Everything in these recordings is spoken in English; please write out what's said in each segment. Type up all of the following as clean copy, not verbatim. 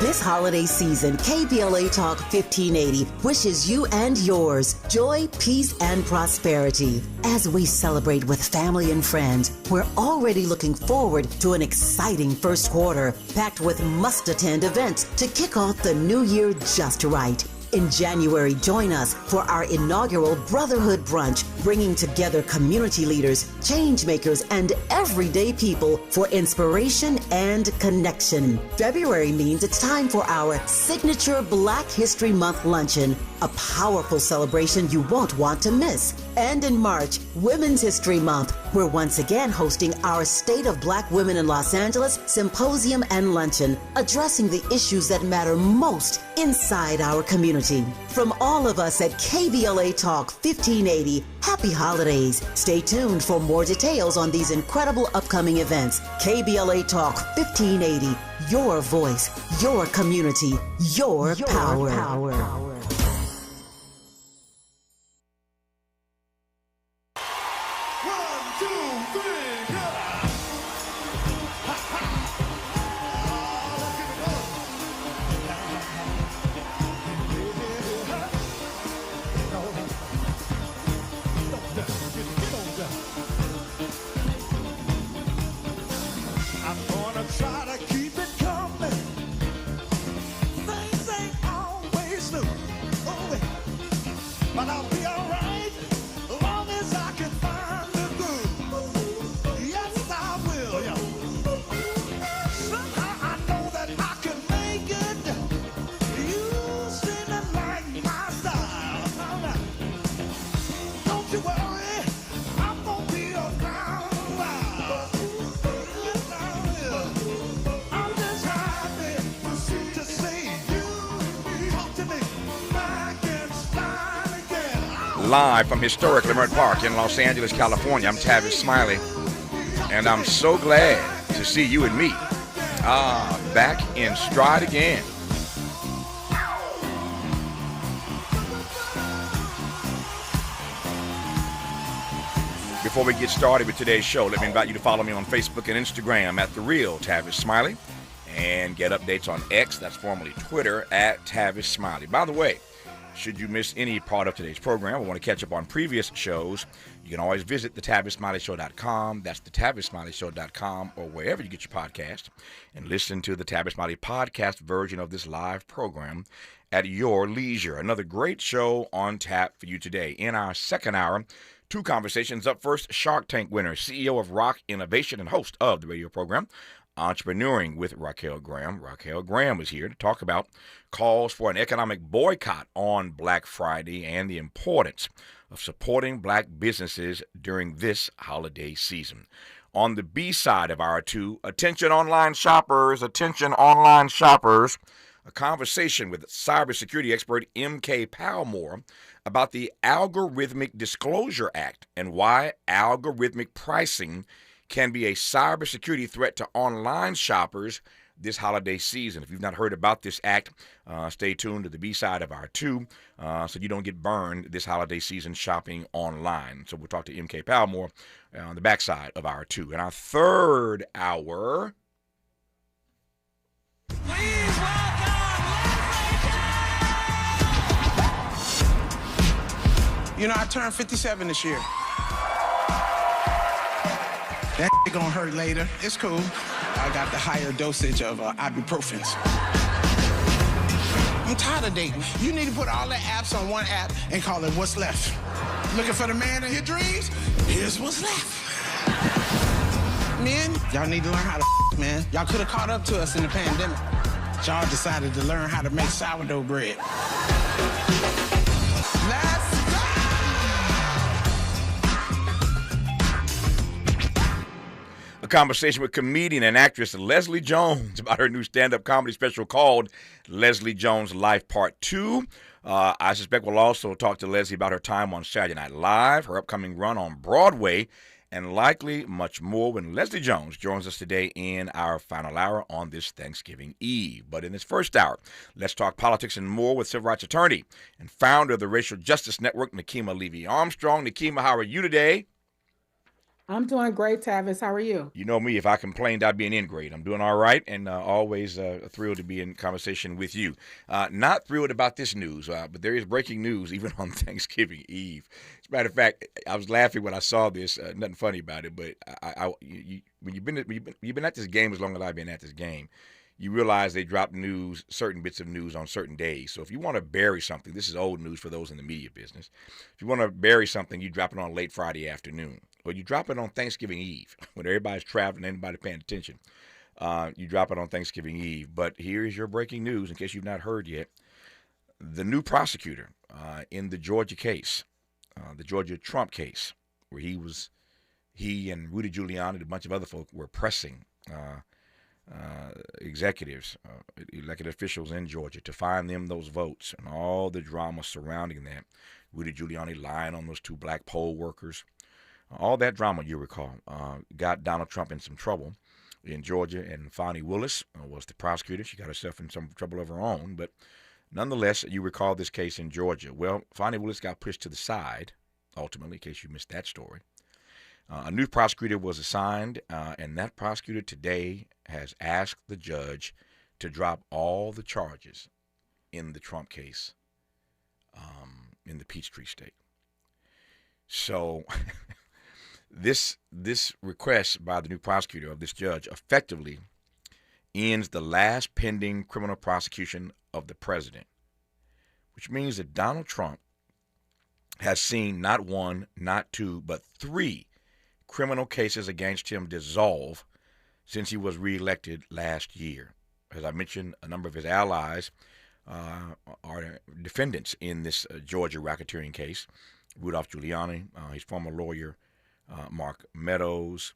This holiday season, KBLA Talk 1580 wishes you and yours joy, peace, and prosperity. As we celebrate with family and friends, we're already looking forward to an exciting first quarter, packed with must-attend events to kick off the new year just right. In January, join us for our inaugural Brotherhood Brunch, bringing together community leaders, change makers, and everyday people for inspiration and connection. February means it's time for our signature Black History Month luncheon, a powerful celebration you won't want to miss. And in March, Women's History Month, we're once again hosting our State of Black Women in Los Angeles Symposium and Luncheon, addressing the issues that matter most inside our community. From all of us at KBLA Talk 1580, happy holidays. Stay tuned for more details on these incredible upcoming events. KBLA Talk 1580, your voice, your community, your power. Live from historic Leimert Park in Los Angeles, California, I'm Tavis Smiley, and I'm so glad to see you and me back in stride again. Before we get started with today's show, let me invite you to follow me on Facebook and Instagram at The Real Tavis Smiley, and get updates on X, that's formerly Twitter, at Tavis Smiley. By the way, should you miss any part of today's program or want to catch up on previous shows, you can always visit thetavismiley.show.com. That's thetavismiley.show.com, or wherever you get your podcast, and listen to the Tavis Smiley podcast version of this live program at your leisure. Another great show on tap for you today. In our second hour, two conversations. Up first, Shark Tank winner, CEO of Rock Innovation and host of the radio program, Entrepreneuring with Raquel Graham. Raquel Graham is here to talk about calls for an economic boycott on Black Friday and the importance of supporting black businesses during this holiday season. On the B side of our two, attention online shoppers, a conversation with cybersecurity expert M.K. Palmore about the Algorithmic Disclosure Act and why algorithmic pricing can be a cybersecurity threat to online shoppers this holiday season. If you've not heard about this act, stay tuned to the B side of our two so you don't get burned this holiday season shopping online. So we'll talk to M.K. Palmore on the backside of our two. In our third hour, please welcome Leslie. You know, I turned 57 this year. That gonna hurt later. It's cool. I got the higher dosage of ibuprofens. I'm tired of dating. You need to put all the apps on one app and call it What's Left. Looking for the man of your dreams? Here's what's left. Men, y'all need to learn how to man. Y'all could have caught up to us in the pandemic. Y'all decided to learn how to make sourdough bread. conversation with comedian and actress Leslie Jones about her new stand-up comedy special called Leslie Jones Life Part 2. I suspect we'll also talk to Leslie about her time on Saturday Night Live, her upcoming run on Broadway, and likely much more when Leslie Jones joins us today in our final hour on this Thanksgiving Eve. But in this first hour, let's talk politics and more with civil rights attorney and founder of the Racial Justice Network, Nekima Levy Armstrong. Nekima, how are you today? I'm doing great, Tavis. How are you? You know me, if I complained, I'd be an ingrate. I'm doing all right, and always thrilled to be in conversation with you. Not thrilled about this news, but there is breaking news even on Thanksgiving Eve. As a matter of fact, I was laughing when I saw this. Nothing funny about it, but when you've been at this game as long as I've been at this game, you realize they drop news, certain bits of news on certain days. So if you want to bury something, this is old news for those in the media business. If you want to bury something, you drop it on late Friday afternoon. Or you drop it on Thanksgiving Eve when everybody's traveling, anybody paying attention. You drop it on Thanksgiving Eve. But here is your breaking news, in case you've not heard yet. The new prosecutor in the Georgia case, the Georgia Trump case, where he and Rudy Giuliani and a bunch of other folk were pressing executives, elected officials in Georgia to find them those votes, and all the drama surrounding that. Rudy Giuliani lying on those two black poll workers. All that drama, you recall, got Donald Trump in some trouble in Georgia, and Fani Willis was the prosecutor. She got herself in some trouble of her own, but nonetheless, you recall this case in Georgia. Well, Fani Willis got pushed to the side, ultimately, in case you missed that story. A new prosecutor was assigned, and that prosecutor today has asked the judge to drop all the charges in the Trump case in the Peachtree State. So this request by the new prosecutor of this judge effectively ends the last pending criminal prosecution of the president, which means that Donald Trump has seen not one, not two, but three criminal cases against him dissolve since he was reelected last year. As I mentioned, a number of his allies are defendants in this Georgia racketeering case. Rudolph Giuliani, his former lawyer, Mark Meadows,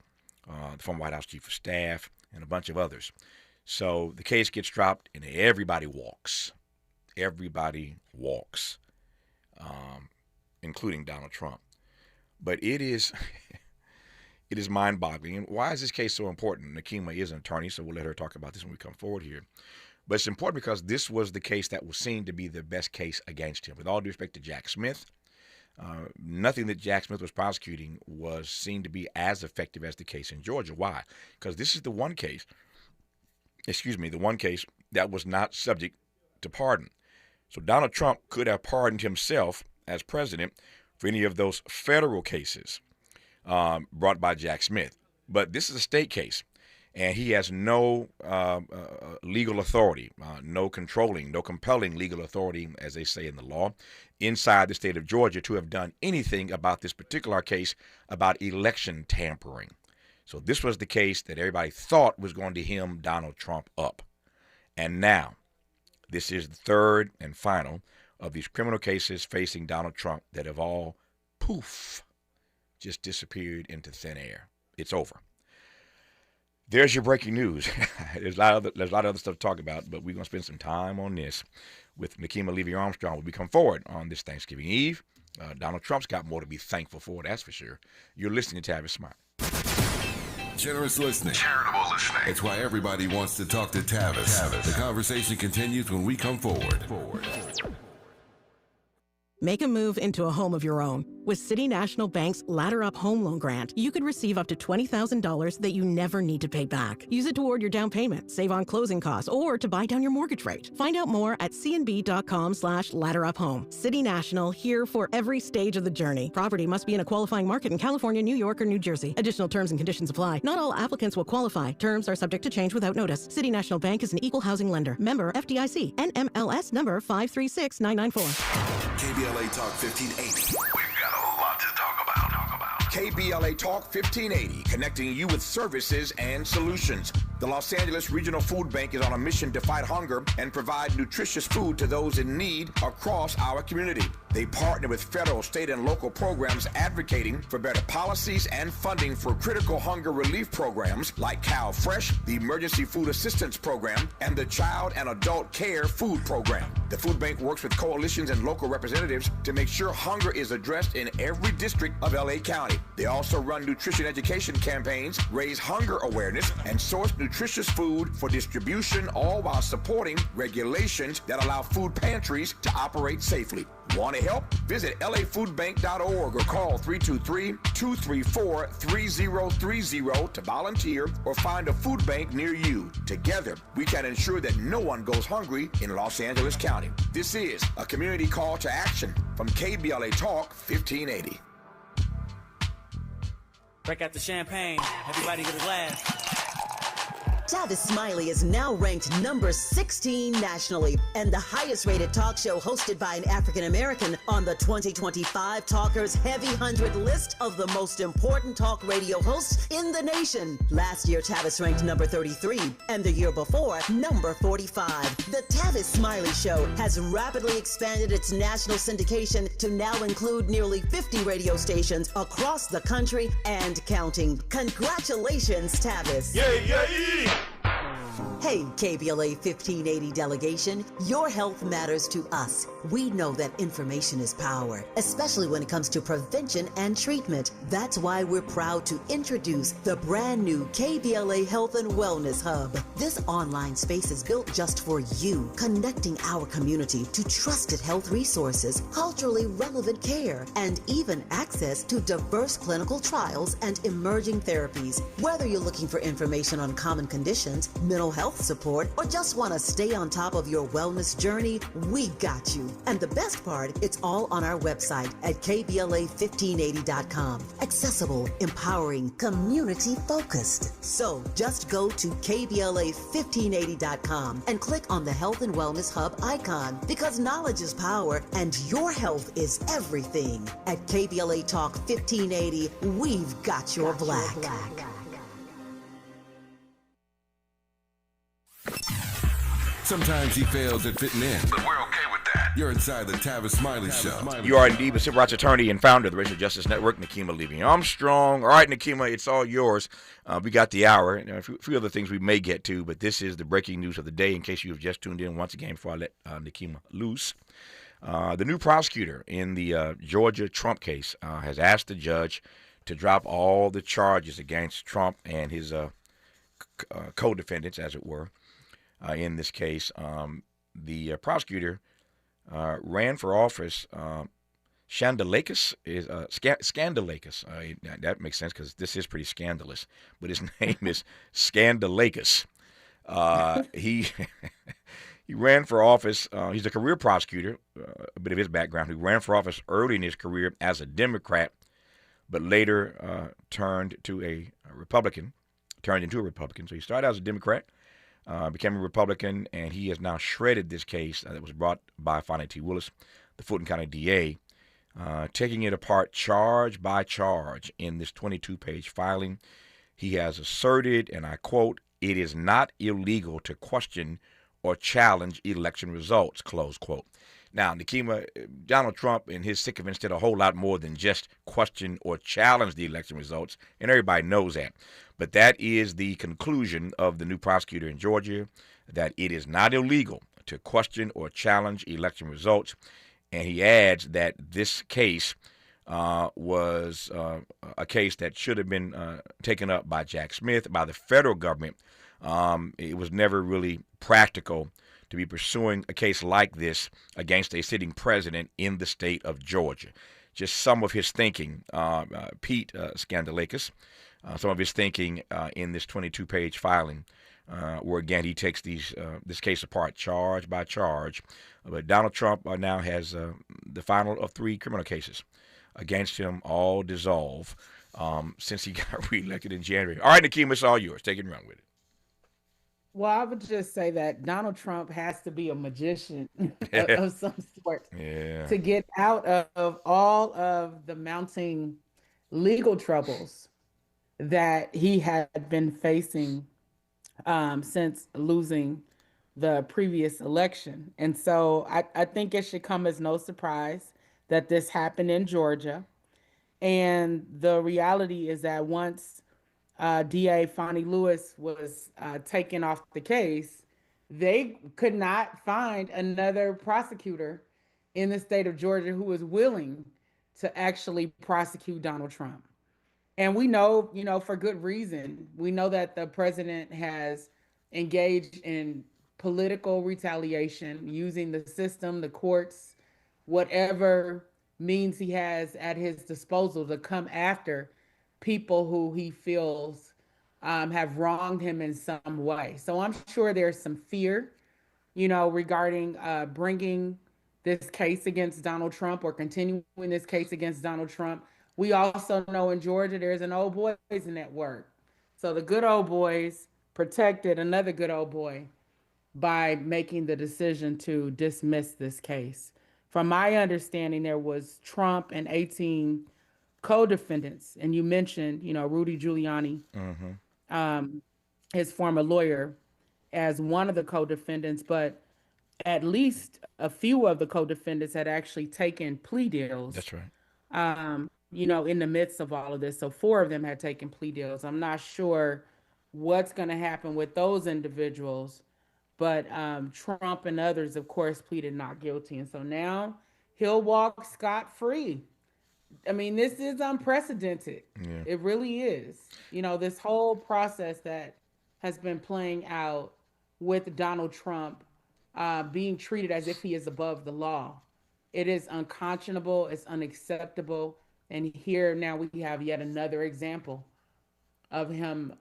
the former White House chief of staff, and a bunch of others. So the case gets dropped, and everybody walks. Everybody walks, including Donald Trump. But it is mind-boggling. And why is this case so important? Nekima is an attorney, so we'll let her talk about this when we come forward here. But it's important because this was the case that was seen to be the best case against him. With all due respect to Jack Smith, nothing that Jack Smith was prosecuting was seen to be as effective as the case in Georgia. Why? Because this is the one case that was not subject to pardon. So Donald Trump could have pardoned himself as president for any of those federal cases brought by Jack Smith. But this is a state case, and he has no legal authority, no compelling legal authority, as they say in the law, inside the state of Georgia to have done anything about this particular case about election tampering. So this was the case that everybody thought was going to hem Donald Trump up. And now, this is the third and final of these criminal cases facing Donald Trump that have all, just disappeared into thin air. It's over. There's your breaking news. There's a lot of other stuff to talk about, but we're going to spend some time on this with Nekima Levy Armstrong when we come forward on this Thanksgiving Eve. Donald Trump's got more to be thankful for, that's for sure. You're listening to Tavis Smiley. Generous listening. Charitable listening. It's why everybody wants to talk to Tavis. The conversation continues when we come forward. Make a move into a home of your own. With City National Bank's Ladder Up Home Loan Grant, you could receive up to $20,000 that you never need to pay back. Use it toward your down payment, save on closing costs, or to buy down your mortgage rate. Find out more at cnb.com/ladderuphome. City National, here for every stage of the journey. Property must be in a qualifying market in California, New York, or New Jersey. Additional terms and conditions apply. Not all applicants will qualify. Terms are subject to change without notice. City National Bank is an equal housing lender. Member FDIC. NMLS number 536994. KBLA Talk 1580. We've got a lot to talk about. KBLA Talk 1580, connecting you with services and solutions. The Los Angeles Regional Food Bank is on a mission to fight hunger and provide nutritious food to those in need across our community. They partner with federal, state, and local programs advocating for better policies and funding for critical hunger relief programs like Cal Fresh, the Emergency Food Assistance Program, and the Child and Adult Care Food Program. The food bank works with coalitions and local representatives to make sure hunger is addressed in every district of LA County. They also run nutrition education campaigns, raise hunger awareness, and source nutritious food for distribution, all while supporting regulations that allow food pantries to operate safely. Want to help? Visit lafoodbank.org or call 323-234-3030 to volunteer or find a food bank near you. Together, we can ensure that no one goes hungry in Los Angeles County. This is a community call to action from KBLA Talk 1580. Break out the champagne. Everybody get a glass. Tavis Smiley is now ranked number 16 nationally and the highest rated talk show hosted by an African American on the 2025 Talkers Heavy 100 list of the most important talk radio hosts in the nation. Last year, Tavis ranked number 33 and the year before, number 45. The Tavis Smiley Show has rapidly expanded its national syndication to now include nearly 50 radio stations across the country and counting. Congratulations, Tavis. Yay! Hey, KBLA 1580 delegation, your health matters to us. We know that information is power, especially when it comes to prevention and treatment. That's why we're proud to introduce the brand new KBLA Health and Wellness Hub. This online space is built just for you, connecting our community to trusted health resources, culturally relevant care, and even access to diverse clinical trials and emerging therapies. Whether you're looking for information on common conditions, mental health support, or just want to stay on top of your wellness journey, we got you. And the best part, it's all on our website at KBLA1580.com. Accessible, empowering, community-focused. So just go to KBLA1580.com and click on the Health and Wellness Hub icon, because knowledge is power and your health is everything. At KBLA Talk 1580, we've got your black. Sometimes he fails at fitting in, but we're okay with that. You're inside the Tavis Smiley Show. You are indeed the civil rights attorney and founder of the Racial Justice Network, Nekima Levy Armstrong. All right, Nekima, it's all yours. We got the hour. A few other things we may get to, but this is the breaking news of the day in case you have just tuned in once again before I let Nekima loose. The new prosecutor in the Georgia Trump case has asked the judge to drop all the charges against Trump and his co-defendants, as it were. In this case, the prosecutor ran for office. Scandalakis is Scandalakis. That makes sense because this is pretty scandalous. But his name is Scandalakis. He he ran for office. He's a career prosecutor. A bit of his background. He ran for office early in his career as a Democrat, but later turned into a Republican. So he started as a Democrat. Became a Republican, and he has now shredded this case that was brought by Fonnie T. Willis, the Fulton County DA, taking it apart charge by charge in this 22-page filing. He has asserted, and I quote, "It is not illegal to question or challenge election results," close quote. Now, Nekima, Donald Trump and his sycophants did a whole lot more than just question or challenge the election results, and everybody knows that. But that is the conclusion of the new prosecutor in Georgia, that it is not illegal to question or challenge election results. And he adds that this case was a case that should have been taken up by Jack Smith, by the federal government. It was never really practical to be pursuing a case like this against a sitting president in the state of Georgia. Just some of his thinking, Pete Scandalakis, some of his thinking in this 22-page filing, where again he takes this case apart charge by charge. But Donald Trump now has the final of 3 criminal cases against him, all dissolve since he got reelected in January. All right, Nekima, it's all yours. Take it and run with it. Well, I would just say that Donald Trump has to be a magician of some sort to get out of all of the mounting legal troubles that he had been facing since losing the previous election. And so I think it should come as no surprise that this happened in Georgia. And the reality is that once DA Fonnie Lewis was taken off the case, they could not find another prosecutor in the state of Georgia who was willing to actually prosecute Donald Trump. And we know, for good reason, we know that the president has engaged in political retaliation using the system, the courts, whatever means he has at his disposal to come after people who he feels have wronged him in some way. So I'm sure there's some fear, regarding bringing this case against Donald Trump or continuing this case against Donald Trump. We also know in Georgia there's an old boys network. So the good old boys protected another good old boy by making the decision to dismiss this case. From my understanding, there was Trump and 18 co-defendants, and you mentioned, Rudy Giuliani, um, his former lawyer, as one of the co-defendants, but at least a few of the co-defendants had actually taken plea deals. That's right. In the midst of all of this. So 4 of them had taken plea deals. I'm not sure what's going to happen with those individuals, but Trump and others, of course, pleaded not guilty. And so now he'll walk scot-free. I mean, this is unprecedented. Yeah. It really is. This whole process that has been playing out with Donald Trump being treated as if he is above the law. It is unconscionable. It's unacceptable. And here now we have yet another example of him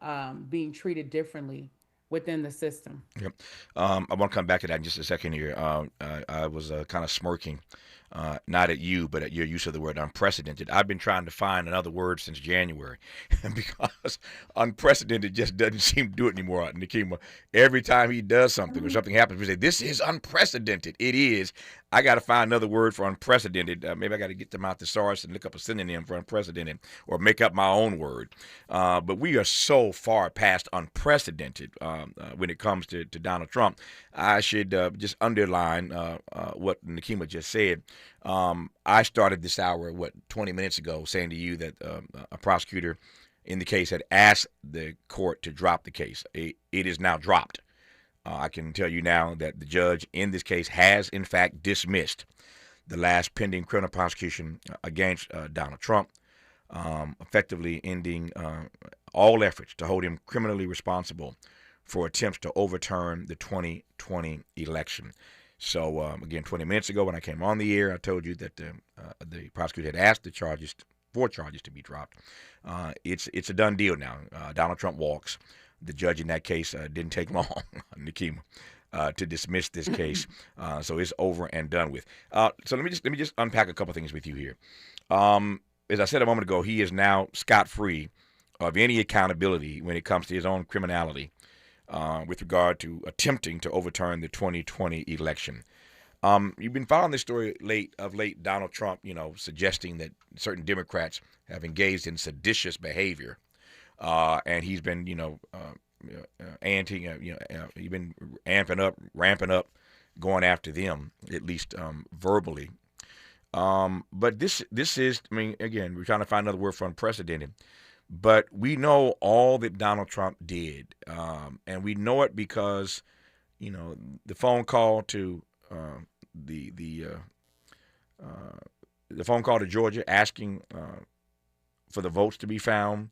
being treated differently within the system. Yep. I want to come back to that in just a second here. I was kind of smirking, not at you, but at your use of the word unprecedented. I've been trying to find another word since January because unprecedented just doesn't seem to do it anymore, Nekima. Every time he does something or something happens, we say, this is unprecedented. It is. I got to find another word for unprecedented. Maybe I got to get them out the thesaurus and look up a synonym for unprecedented or make up my own word. But we are so far past unprecedented when it comes to Donald Trump. I should just underline what Nekima just said. I started this hour, 20 minutes ago, saying to you that a prosecutor in the case had asked the court to drop the case. It is now dropped. I can tell you now that the judge in this case has, in fact, dismissed the last pending criminal prosecution against Donald Trump, effectively ending all efforts to hold him criminally responsible for attempts to overturn the 2020 election. So, again, 20 minutes ago when I came on the air, I told you that the prosecutor had asked the 4 charges to be dropped. It's a done deal now. Donald Trump walks. The judge in that case didn't take long, Nekima, to dismiss this case. So it's over and done with. So let me just unpack a couple things with you here. As I said a moment ago, he is now scot-free of any accountability when it comes to his own criminality with regard to attempting to overturn the 2020 election. You've been following this story of late, Donald Trump, suggesting that certain Democrats have engaged in seditious behavior. And he's been, he's been ramping up, going after them, at least verbally. But this is, again, we're trying to find another word for unprecedented. But we know all that Donald Trump did, and we know it because, the phone call to the phone call to Georgia asking for the votes to be found.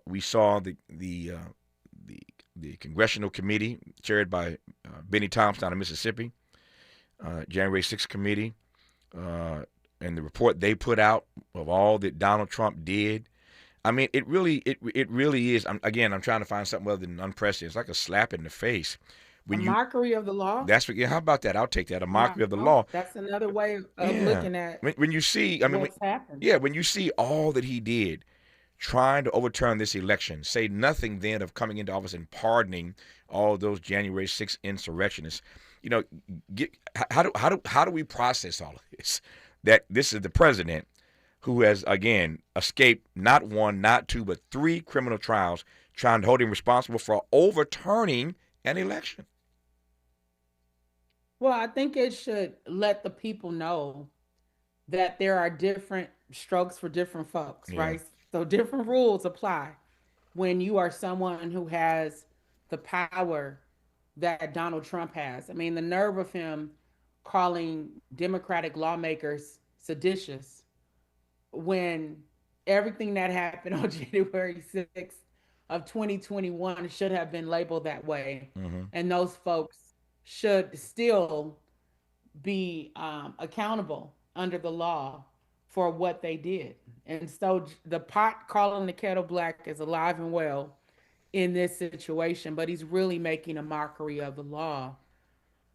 We saw the congressional committee chaired by Benny Thompson out of Mississippi, January 6th committee, and the report they put out of all that Donald Trump did. It really is. I'm trying to find something other than unprecedented. It's like a slap in the face. Mockery of the law. That's what. Yeah, how about that? I'll take that. A mockery of the law. That's another way of looking at when you see. What's happened. Yeah, when you see all that he did, trying to overturn this election, say nothing then of coming into office and pardoning all those January 6th insurrectionists. How do we process all of this? That this is the president who has, again, escaped not 1, not 2, but 3 criminal trials, trying to hold him responsible for overturning an election. Well, I think it should let the people know that there are different strokes for different folks, right? So different rules apply when you are someone who has the power that Donald Trump has. The nerve of him calling Democratic lawmakers seditious when everything that happened on January 6th of 2021 should have been labeled that way. Mm-hmm. And those folks should still be accountable under the law for what they did. And so the pot calling the kettle black is alive and well in this situation, but he's really making a mockery of the law,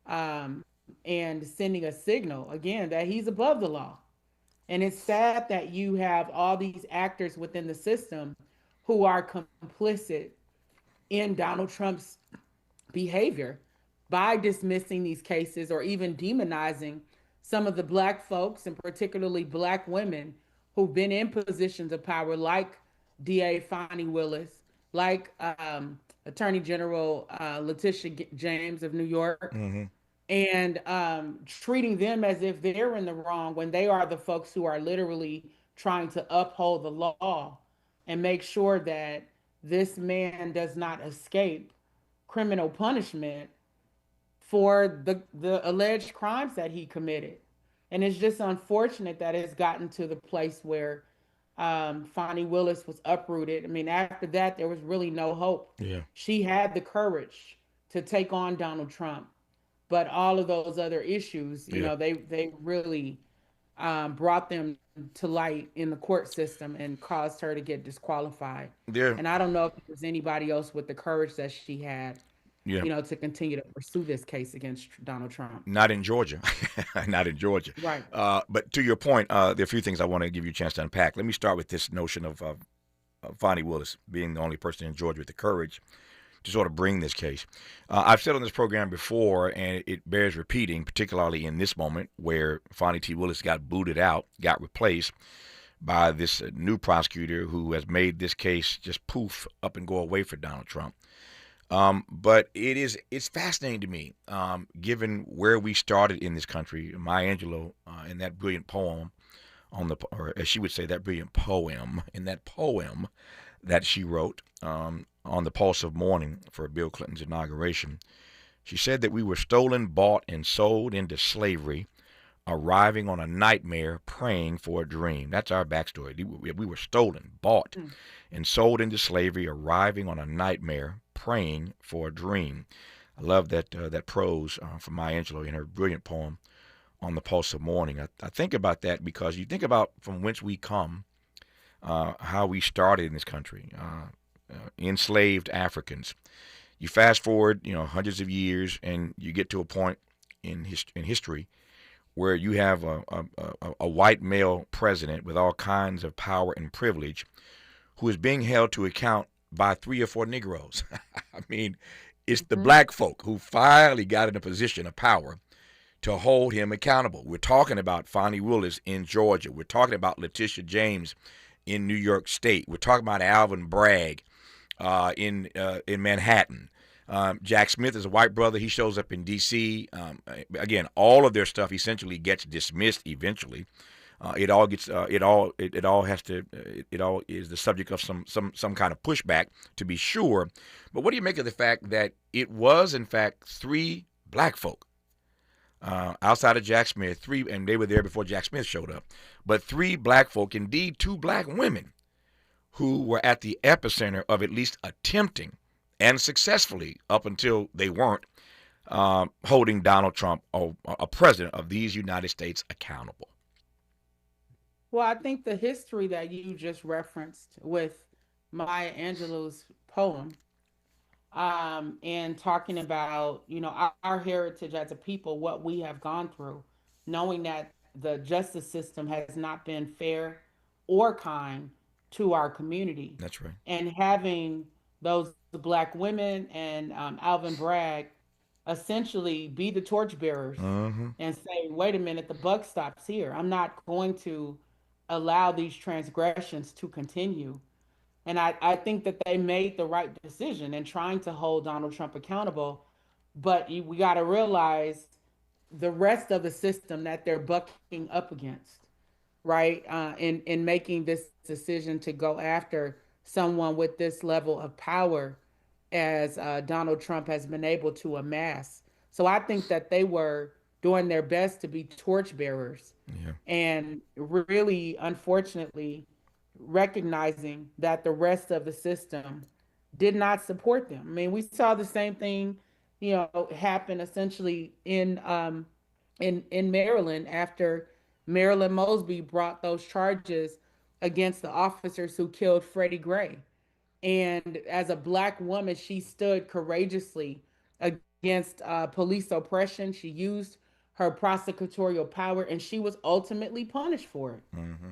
and sending a signal again that he's above the law. And it's sad that you have all these actors within the system who are complicit in Donald Trump's behavior by dismissing these cases or even demonizing some of the black folks and particularly black women who've been in positions of power, like DA Fani Willis, like Attorney General Letitia James of New York, and treating them as if they're in the wrong when they are the folks who are literally trying to uphold the law and make sure that this man does not escape criminal punishment for the alleged crimes that he committed. And it's just unfortunate that it's gotten to the place where Fani Willis was uprooted. I mean, after that, there was really no hope. Yeah. She had the courage to take on Donald Trump, but all of those other issues, you know, they really brought them to light in the court system and caused her to get disqualified. Yeah. And I don't know if there's anybody else with the courage that she had, Yeah. you know, to continue to pursue this case against Donald Trump. Not in Georgia. Not in Georgia. Right. But to your point, there are a few things I want to give you a chance to unpack. Let me start with this notion of Fani Willis being the only person in Georgia with the courage to sort of bring this case. I've said on this program before, and it bears repeating, particularly in this moment where Fani T. Willis got booted out, got replaced by this new prosecutor who has made this case just poof, up and go away for Donald Trump. But it's fascinating to me, given where we started in this country. Maya Angelou, in that brilliant poem or as she would say, that brilliant poem, in that poem that she wrote on the pulse of morning for Bill Clinton's inauguration, she said that we were stolen, bought, and sold into slavery, arriving on a nightmare, praying for a dream. That's our backstory. We were stolen, bought, and sold into slavery, arriving on a nightmare, praying for a dream. I love that prose from Maya Angelou in her brilliant poem on the pulse of morning. I think about that because you think about from whence we come, how we started in this country, enslaved Africans. You fast forward, hundreds of years, and you get to a point in history where you have a white male president with all kinds of power and privilege who is being held to account by 3 or 4 Negroes. I mean, it's the black folk who finally got in a position of power to hold him accountable. We're talking about Fani Willis in Georgia. We're talking about Letitia James in New York State. We're talking about Alvin Bragg in Manhattan. Jack Smith is a white brother. He shows up in D.C. Again, all of their stuff essentially gets dismissed eventually. It all is the subject of some kind of pushback, to be sure. But what do you make of the fact that it was in fact 3 black folk outside of Jack Smith, 3, and they were there before Jack Smith showed up, but 3 black folk, indeed 2 black women, who were at the epicenter of at least attempting, and successfully up until they weren't, holding Donald Trump, a president of these United States, accountable? Well, I think the history that you just referenced with Maya Angelou's poem, and talking about, our heritage as a people, what we have gone through, knowing that the justice system has not been fair or kind to our community. That's right. And having those black women and Alvin Bragg essentially be the torchbearers and say, wait a minute, the buck stops here. I'm not going to allow these transgressions to continue. And I think that they made the right decision in trying to hold Donald Trump accountable. But we got to realize the rest of the system that they're bucking up against, right? In making this decision to go after someone with this level of power as Donald Trump has been able to amass. So I think that they were doing their best to be torchbearers, and really, unfortunately, recognizing that the rest of the system did not support them. I mean, we saw the same thing, happen essentially in in Maryland after Marilyn Mosby brought those charges against the officers who killed Freddie Gray. And as a Black woman, she stood courageously against police oppression. She used her prosecutorial power, and she was ultimately punished for it. Mm-hmm.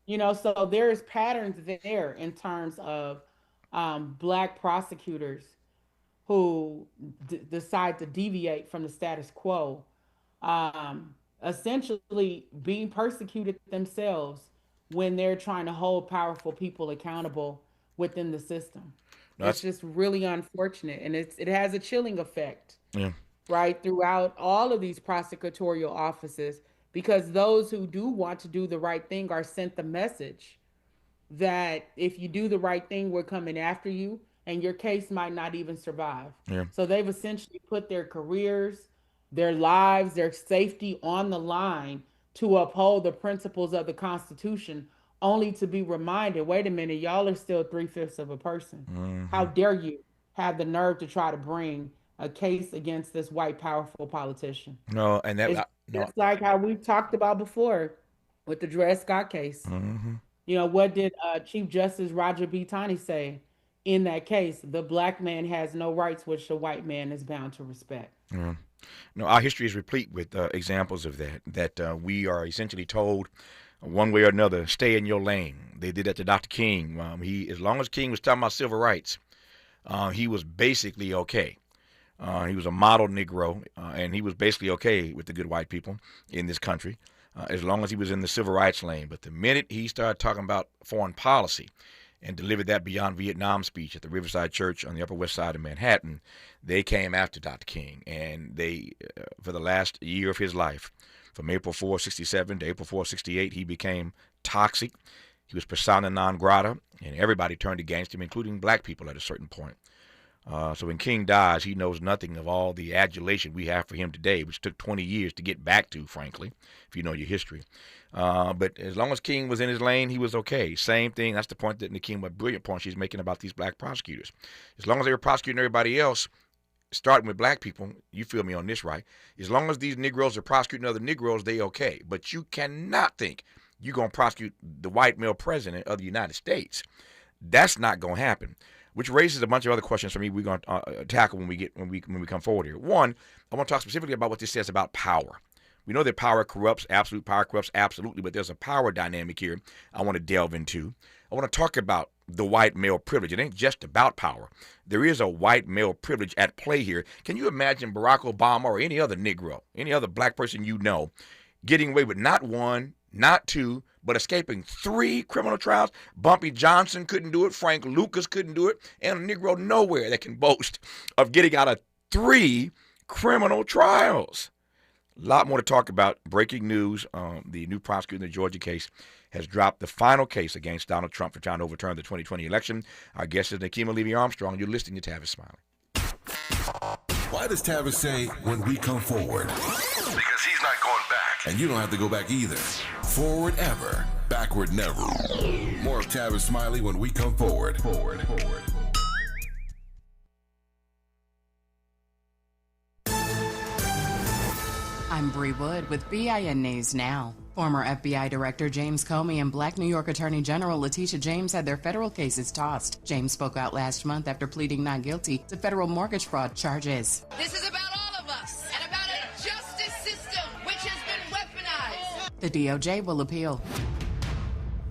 You know, so there's patterns there in terms of Black prosecutors who decide to deviate from the status quo, essentially being persecuted themselves when they're trying to hold powerful people accountable within the system. No, it's just really unfortunate, and it has a chilling effect, yeah, right, throughout all of these prosecutorial offices, because those who do want to do the right thing are sent the message that if you do the right thing, we're coming after you, and your case might not even survive. yeah. So they've essentially put their careers, their lives, their safety on the line to uphold the principles of the Constitution, only to be reminded, wait a minute, y'all are still 3/5 of a person. Mm-hmm. How dare you have the nerve to try to bring a case against this white powerful politician? No, and that It's no. just like how we've talked about before with the Dred Scott case. Mm-hmm. You know, what did Chief Justice Roger B. Taney say in that case? The Black man has no rights which the white man is bound to respect. Yeah. No, our history is replete with examples of that we are essentially told one way or another, stay in your lane. They did that to Dr. King. As long as King was talking about civil rights, he was basically okay. He was a model Negro, and he was basically okay with the good white people in this country, as long as he was in the civil rights lane. But the minute he started talking about foreign policy and delivered that Beyond Vietnam speech at the Riverside Church on the Upper West Side of Manhattan, they came after Dr. King. And they, for the last year of his life, from April 4, 67 to April 4, 68, he became toxic. He was persona non grata, and everybody turned against him, including Black people at a certain point. So when King dies, he knows nothing of all the adulation we have for him today, which took 20 years to get back to, frankly, if you know your history. But as long as King was in his lane, he was okay. Same thing. That's the point that Nekima, a brilliant point she's making about these Black prosecutors. As long as they were prosecuting everybody else, starting with Black people, you feel me on this, right? As long as these Negroes are prosecuting other Negroes, they okay. But you cannot think you're going to prosecute the white male president of the United States. That's not going to happen. Which raises a bunch of other questions for me we're going to tackle when we come forward here. One, I want to talk specifically about what this says about power. We know that power corrupts, absolute power corrupts absolutely, but there's a power dynamic here I want to delve into. I want to talk about the white male privilege. It ain't just about power. There is a white male privilege at play here. Can you imagine Barack Obama or any other Negro, any other Black person you know, getting away with not one, not two, but escaping 3 criminal trials? Bumpy Johnson couldn't do it. Frank Lucas couldn't do it. And a Negro nowhere that can boast of getting out of 3 criminal trials. A lot more to talk about. Breaking news. The new prosecutor in the Georgia case has dropped the final case against Donald Trump for trying to overturn the 2020 election. Our guest is Nekima Levy Armstrong. You're listening to Tavis Smiley. Why does Tavis say when we come forward? Because he's not going back. And you don't have to go back either. Forward ever, backward never. More of Tavis Smiley when we come forward. I'm Bree Wood with BIN News Now. Former FBI Director James Comey and Black New York Attorney General Letitia James had their federal cases tossed. James spoke out last month after pleading not guilty to federal mortgage fraud charges. This is about all of us and about a justice system which has been weaponized. The DOJ will appeal.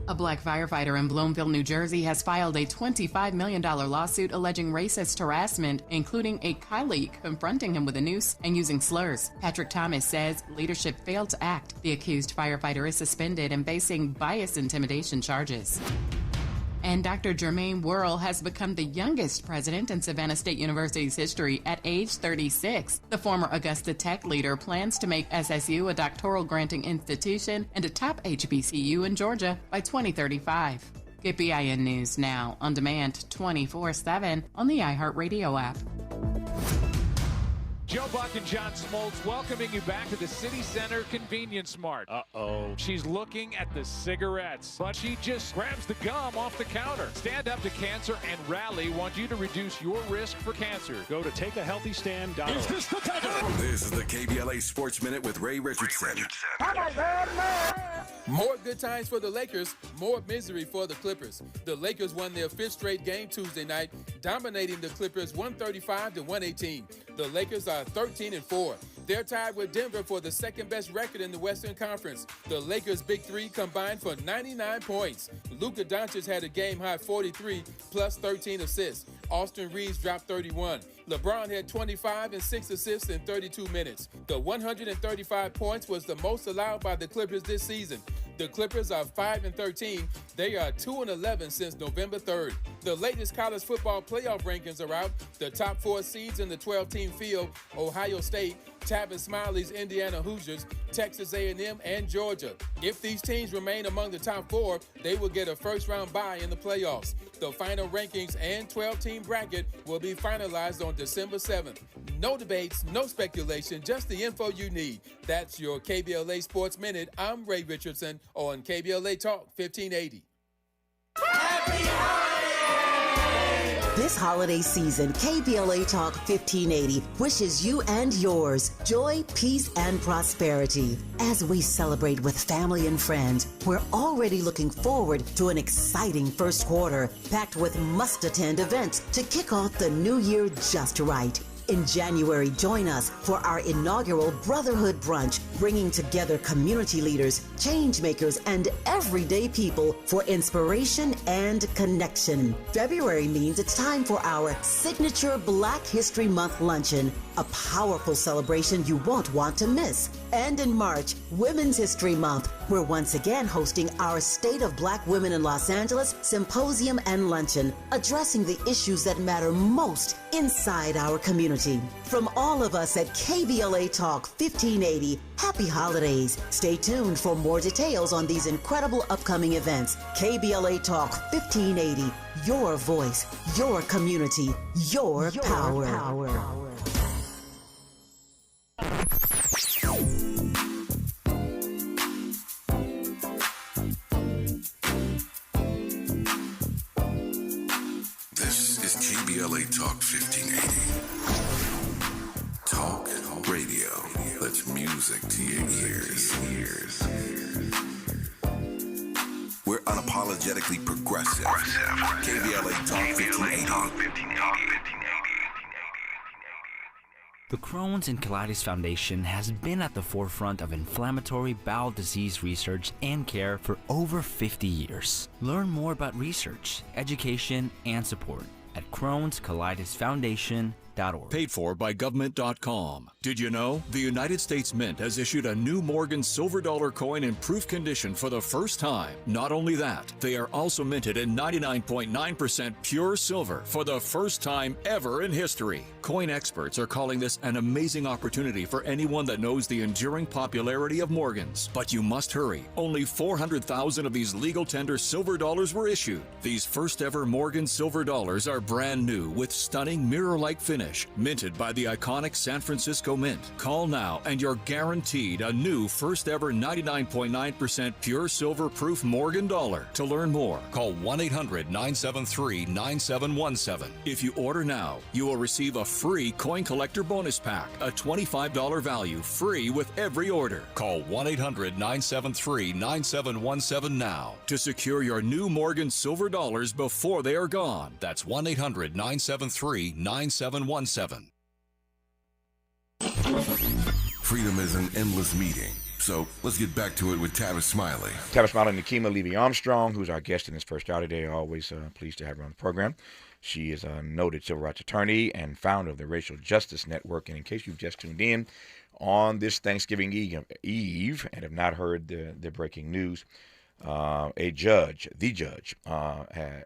A Black firefighter in Bloomfield, New Jersey has filed a $25 million lawsuit alleging racist harassment, including a colleague confronting him with a noose and using slurs. Patrick Thomas says leadership failed to act. The accused firefighter is suspended and facing bias intimidation charges. And Dr. Jermaine Worrell has become the youngest president in Savannah State University's history at age 36. The former Augusta Tech leader plans to make SSU a doctoral granting institution and a top HBCU in Georgia by 2035. Get BIN News Now on demand 24/7 on the iHeartRadio app. Joe Buck and John Smoltz welcoming you back to the City Center Convenience Mart. Uh-oh. She's looking at the cigarettes, but she just grabs the gum off the counter. Stand Up to Cancer and Rally want you to reduce your risk for cancer. Go to takeahealthystand.org. This is the KBLA Sports Minute with Ray Richardson. More good times for the Lakers, more misery for the Clippers. The Lakers won their fifth straight game Tuesday night, dominating the Clippers 135-118. The Lakers are 13-4. They're tied with Denver for the second best record in the Western Conference. The Lakers' big three combined for 99 points. Luka Doncic had a game-high 43 plus 13 assists. Austin Reeves dropped 31. LeBron had 25 and 6 assists in 32 minutes. The 135 points was the most allowed by the Clippers this season. The Clippers are 5-13. They are 2-11 since November 3rd. The latest college football playoff rankings are out. The top 4 seeds in the 12-team field: Ohio State, Tavis Smiley's Indiana Hoosiers, Texas A&M, and Georgia. If these teams remain among the top 4, they will get a first-round bye in the playoffs. The final rankings and 12-team bracket will be finalized on December 7th. No debates, no speculation, just the info you need. That's your KBLA Sports Minute. I'm Ray Richardson on KBLA Talk 1580. This holiday season, KBLA Talk 1580 wishes you and yours joy, peace, and prosperity. As we celebrate with family and friends, we're already looking forward to an exciting first quarter, packed with must-attend events to kick off the new year just right. In January, join us for our inaugural Brotherhood Brunch, bringing together community leaders, change makers, and everyday people for inspiration and connection. February means it's time for our signature Black History Month luncheon, a powerful celebration you won't want to miss. And in March, Women's History Month, we're once again hosting our State of Black Women in Los Angeles Symposium and Luncheon, addressing the issues that matter most inside our community. From all of us at KBLA Talk 1580, happy holidays. Stay tuned for more details on these incredible upcoming events. KBLA Talk 1580, your voice, your community, your power. This is KBLA Talk 1580. Talk radio. That's music to your ears. We're unapologetically progressive. KBLA Talk 1580. The Crohn's and Colitis Foundation has been at the forefront of inflammatory bowel disease research and care for over 50 years. Learn more about research, education, and support at Crohn'sColitisFoundation.org. Paid for by government.com. Did you know? The United States Mint has issued a new Morgan silver dollar coin in proof condition for the first time. Not only that, they are also minted in 99.9% pure silver for the first time ever in history. Coin experts are calling this an amazing opportunity for anyone that knows the enduring popularity of Morgans. But you must hurry. Only 400,000 of these legal tender silver dollars were issued. These first ever Morgan silver dollars are brand new with stunning mirror-like finish, minted by the iconic San Francisco Mint. Call now and you're guaranteed a new first ever 99.9% pure silver proof Morgan dollar. To learn more, call 1-800-973-9717. If you order now, you will receive a free coin collector bonus pack, a $25 value, free with every order. Call 1-800-973-9717 now to secure your new Morgan silver dollars before they are gone. That's 1-800-973-9717. Freedom is an endless meeting. So let's get back to it with Tavis Smiley. Tavis Smiley and Nekima Levy Armstrong, who's our guest in this first hour today. Always pleased to have her on the program. She is a noted civil rights attorney and founder of the Racial Justice Network. And in case you've just tuned in on this Thanksgiving Eve and have not heard the breaking news, the judge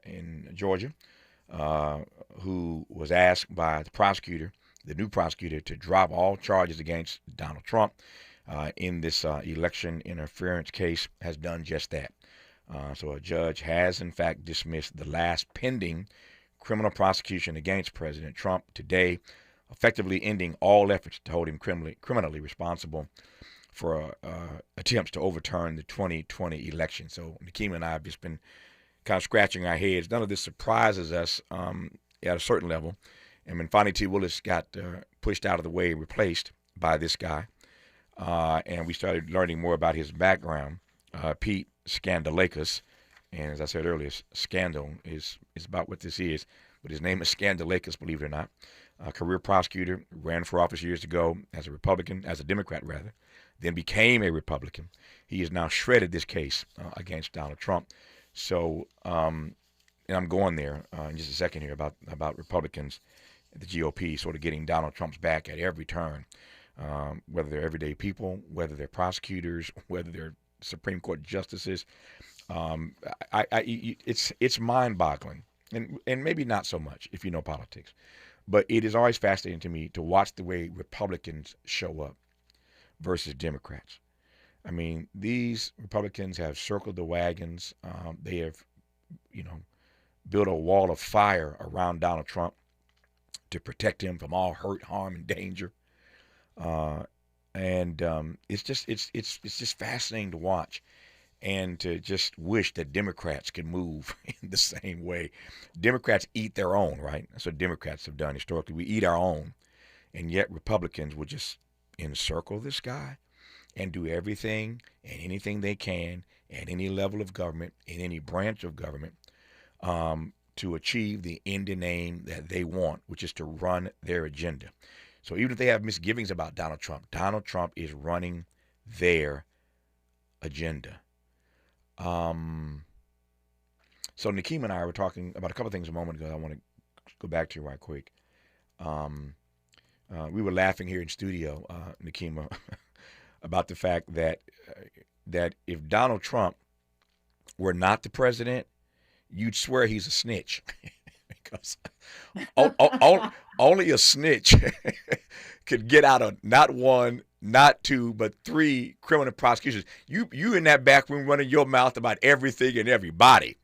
in Georgia, who was asked by the new prosecutor, to drop all charges against Donald Trump in this election interference case, has done just that. So a judge has, in fact, dismissed the last pending criminal prosecution against President Trump today, effectively ending all efforts to hold him criminally responsible for attempts to overturn the 2020 election. So Nekima and I have just been kind of scratching our heads. None of this surprises us at a certain level. And when Fonnie T. Willis got pushed out of the way, replaced by this guy, and we started learning more about his background, Pete Scandalakis, and as I said earlier, scandal is about what this is, but his name is Scandalakis, believe it or not. A career prosecutor, ran for office years ago as a Republican, as a Democrat rather, then became a Republican. He has now shredded this case against Donald Trump. So, and I'm going there in just a second here about Republicans, the GOP sort of getting Donald Trump's back at every turn, whether they're everyday people, whether they're prosecutors, whether they're Supreme Court justices. It's mind-boggling, and maybe not so much if you know politics, but it is always fascinating to me to watch the way Republicans show up versus Democrats. I mean, these Republicans have circled the wagons. They have, built a wall of fire around Donald Trump to protect him from all hurt, harm, and danger. It's just fascinating to watch, and to just wish that Democrats could move in the same way. Democrats eat their own, right? That's what Democrats have done historically. We eat our own, and yet Republicans will just encircle this guy and do everything and anything they can at any level of government, in any branch of government, to achieve the end and aim that they want, which is to run their agenda. So even if they have misgivings about Donald Trump is running their agenda. So Nekima and I were talking about a couple of things a moment ago I want to go back to right quick. We were laughing here in studio, Nekima, about the fact that if Donald Trump were not the president, you'd swear he's a snitch. Because only a snitch could get out of not one, not two, but three criminal prosecutions. You in that back room running your mouth about everything and everybody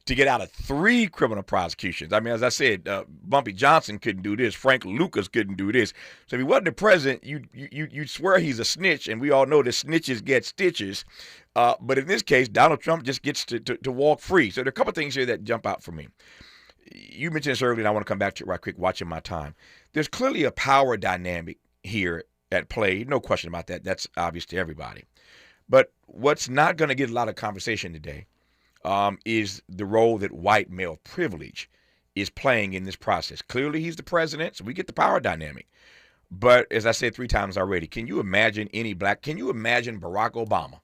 to get out of three criminal prosecutions. I mean, as I said, Bumpy Johnson couldn't do this. Frank Lucas couldn't do this. So if he wasn't the president, you'd swear he's a snitch, and we all know that snitches get stitches. But in this case, Donald Trump just gets to walk free. So there are a couple of things here that jump out for me. You mentioned this earlier, and I want to come back to it right quick, watching my time. There's clearly a power dynamic here at play. No question about that. That's obvious to everybody. But what's not going to get a lot of conversation today is the role that white male privilege is playing in this process. Clearly, he's the president, so we get the power dynamic. But as I said 3 times already, can you imagine can you imagine Barack Obama?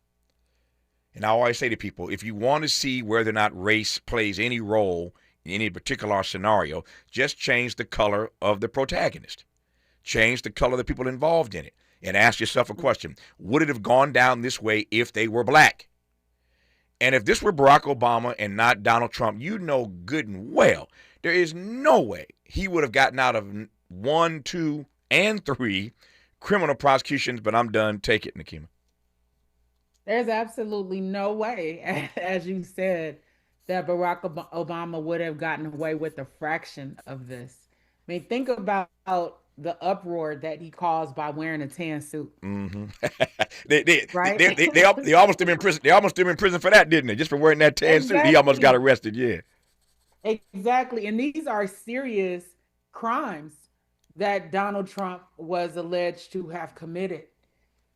And I always say to people, if you want to see whether or not race plays any role in any particular scenario, just change the color of the protagonist. Change the color of the people involved in it. And ask yourself a question. Would it have gone down this way if they were black? And if this were Barack Obama and not Donald Trump, you know good and well, there is no way he would have gotten out of 1, 2, and 3 criminal prosecutions. But I'm done. Take it, Nekima. There's absolutely no way, as you said, that Barack Obama would have gotten away with a fraction of this. I mean, think about the uproar that he caused by wearing a tan suit. Mm-hmm. Right? They almost have been in prison. They almost have been in prison for that, didn't they? Just for wearing that tan suit, he almost got arrested. Yeah. Exactly, and these are serious crimes that Donald Trump was alleged to have committed,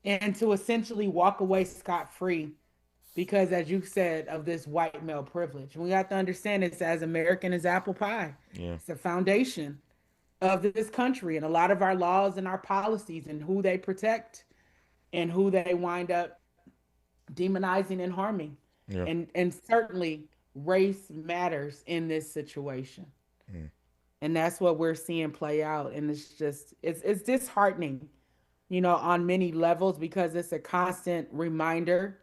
and to essentially walk away scot-free because, as you said, of this white male privilege. We have to understand it's as American as apple pie. Yeah. It's the foundation of this country, and a lot of our laws and our policies and who they protect and who they wind up demonizing and harming. Yeah. And certainly race matters in this situation. Mm. And that's what we're seeing play out. And it's disheartening, on many levels, because it's a constant reminder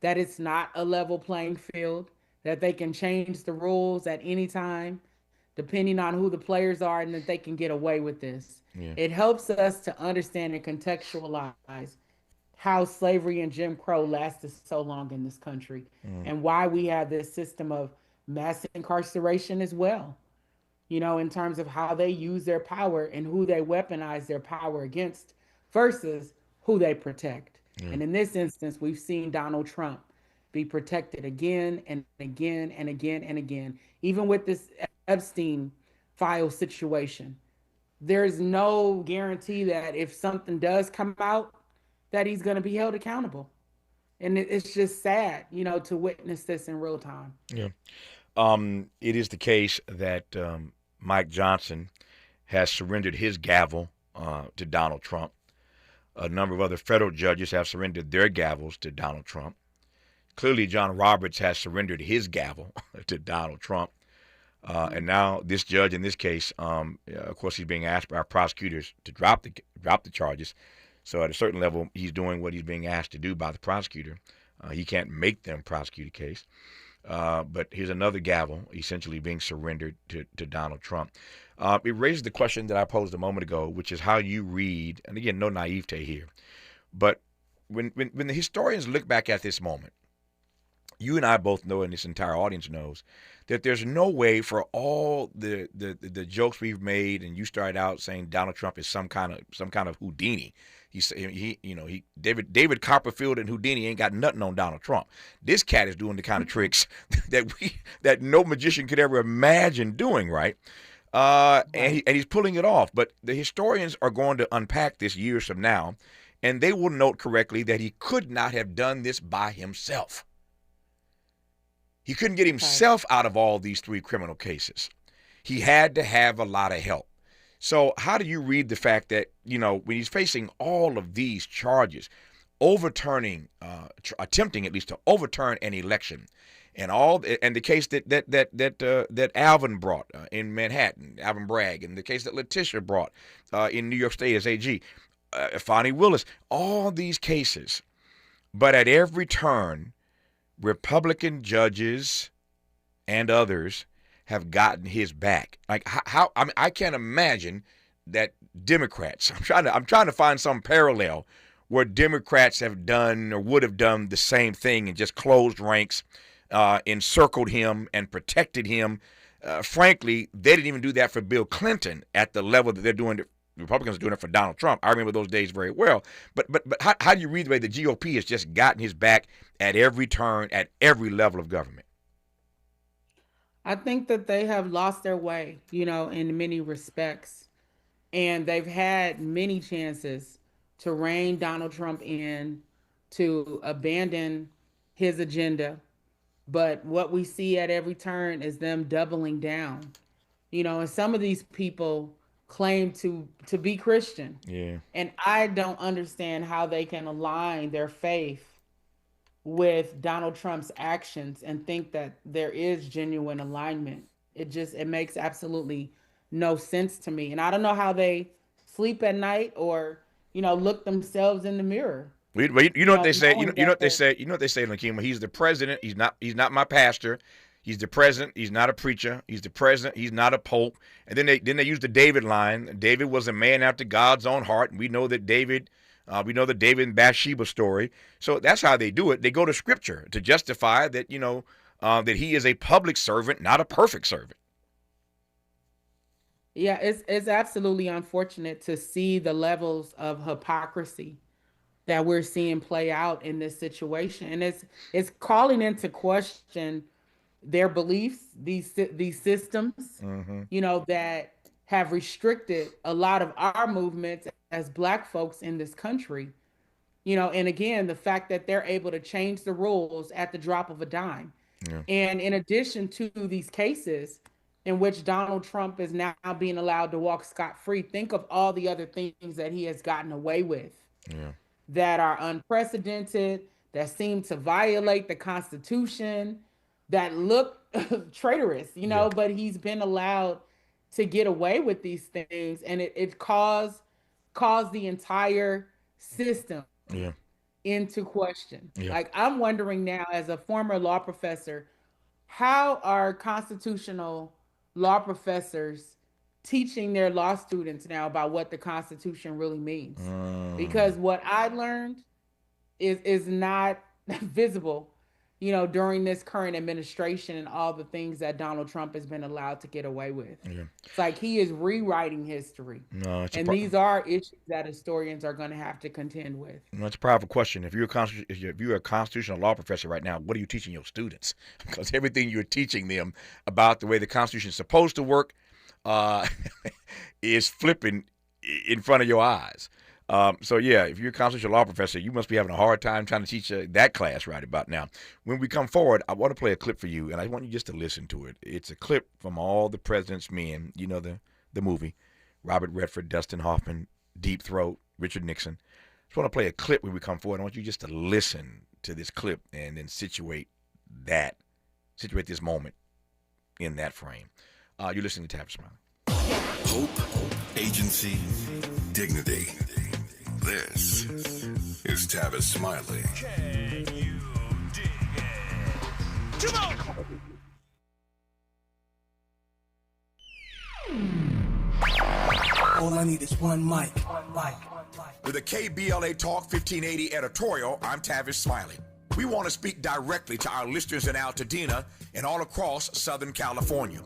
that it's not a level playing field, that they can change the rules at any time, depending on who the players are, and that they can get away with this. Yeah. It helps us to understand and contextualize how slavery and Jim Crow lasted so long in this country, and why we have this system of mass incarceration as well. in terms of how they use their power and who they weaponize their power against versus who they protect. And in this instance, we've seen Donald Trump be protected again and again and again and again. Even with this Epstein file situation, there's no guarantee that if something does come out, that he's going to be held accountable. And it's just sad, to witness this in real time. Yeah. It is the case that Mike Johnson has surrendered his gavel to Donald Trump. A number of other federal judges have surrendered their gavels to Donald Trump. Clearly, John Roberts has surrendered his gavel to Donald Trump. And now this judge in this case, of course, he's being asked by our prosecutors to drop the charges. So at a certain level, he's doing what he's being asked to do by the prosecutor. He can't make them prosecute a case. But here's another gavel essentially being surrendered to Donald Trump. It raises the question that I posed a moment ago, which is how you read, and again, no naivete here, but when the historians look back at this moment, you and I both know, and this entire audience knows, that there's no way for all the jokes we've made, and you started out saying Donald Trump is some kind of Houdini. David Copperfield and Houdini ain't got nothing on Donald Trump. This cat is doing the kind of tricks that no magician could ever imagine doing, right? And he's pulling it off. But the historians are going to unpack this years from now, and they will note correctly that he could not have done this by himself. He couldn't get himself out of all these 3 criminal cases. He had to have a lot of help. So how do you read the fact that, when he's facing all of these charges, attempting at least to overturn an election, and the case that Alvin brought in Manhattan, Alvin Bragg, and the case that Letitia brought in New York State as AG, Fani Willis, all these cases, but at every turn, Republican judges and others have gotten his back. Like how I can't imagine that Democrats. I'm trying to find some parallel where Democrats have done or would have done the same thing and just closed ranks, encircled him and protected him. Frankly, they didn't even do that for Bill Clinton at the level that they're doing it. Republicans are doing it for Donald Trump. I remember those days very well. But how do you read the way the GOP has just gotten his back at every turn, at every level of government? I think that they have lost their way, in many respects. And they've had many chances to rein Donald Trump in, to abandon his agenda. But what we see at every turn is them doubling down. And some of these people claim to be Christian. Yeah. And I don't understand how they can align their faith with Donald Trump's actions and think that there is genuine alignment. It makes absolutely no sense to me. And I don't know how they sleep at night or, look themselves in the mirror. You know what they say? You know what they say? You know what they say, Nekima? He's the president. He's not my pastor. He's the president. He's not a preacher. He's the president. He's not a pope. And then they use the David line. David was a man after God's own heart, and we know that David and Bathsheba story. So that's how they do it. They go to Scripture to justify that that he is a public servant, not a perfect servant. Yeah, it's absolutely unfortunate to see the levels of hypocrisy that we're seeing play out in this situation, and it's calling into question their beliefs, these systems, that have restricted a lot of our movements as Black folks in this country. And again, the fact that they're able to change the rules at the drop of a dime. Yeah. And in addition to these cases in which Donald Trump is now being allowed to walk scot-free, think of all the other things that he has gotten away with that are unprecedented, that seem to violate the Constitution, that look traitorous, but he's been allowed to get away with these things, and it caused the entire system into question. Like, I'm wondering now, as a former law professor, how are constitutional law professors teaching their law students now about what the Constitution really means? Because what I learned is not visible, during this current administration and all the things that Donald Trump has been allowed to get away with. Yeah. It's like he is rewriting history. No, and these are issues that historians are going to have to contend with. That's a powerful question. If you're a constitutional law professor right now, what are you teaching your students? Because everything you're teaching them about the way the Constitution is supposed to work is flipping in front of your eyes. So, yeah, if you're a constitutional law professor, you must be having a hard time trying to teach that class right about now. When we come forward, I want to play a clip for you, and I want you just to listen to it. It's a clip from All the President's Men, the movie, Robert Redford, Dustin Hoffman, Deep Throat, Richard Nixon. I just want to play a clip when we come forward. I want you just to listen to this clip and then situate this moment in that frame. You're listening to Tavis Smiley. Hope, agency, dignity. This is Tavis Smiley. Can you dig it? Come on! All I need is one mic. With a KBLA Talk 1580 editorial, I'm Tavis Smiley. We want to speak directly to our listeners in Altadena and all across Southern California.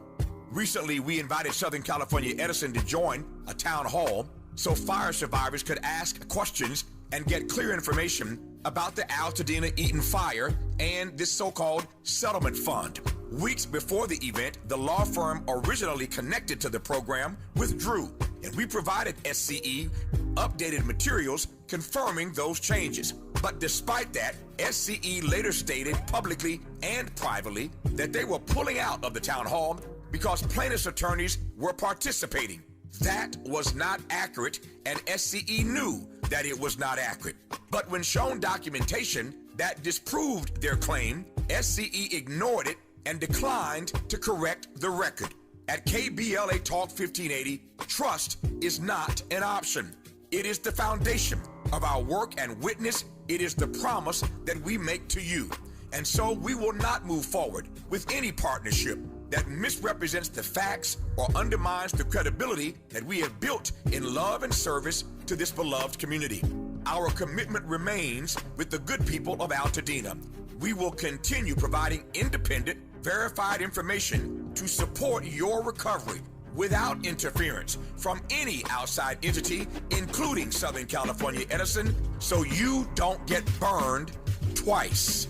Recently, we invited Southern California Edison to join a town hall so fire survivors could ask questions and get clear information about the Altadena Eaton fire and this so-called settlement fund. Weeks before the event, the law firm originally connected to the program withdrew, and we provided SCE updated materials confirming those changes. But despite that, SCE later stated publicly and privately that they were pulling out of the town hall because plaintiffs' attorneys were participating. That was not accurate, and SCE knew that it was not accurate. But when shown documentation that disproved their claim, SCE ignored it and declined to correct the record. At KBLA Talk 1580, trust is not an option. It is the foundation of our work and witness. It is the promise that we make to you. And so we will not move forward with any partnership that misrepresents the facts or undermines the credibility that we have built in love and service to this beloved community. Our commitment remains with the good people of Altadena. We will continue providing independent, verified information to support your recovery without interference from any outside entity, including Southern California Edison, so you don't get burned twice.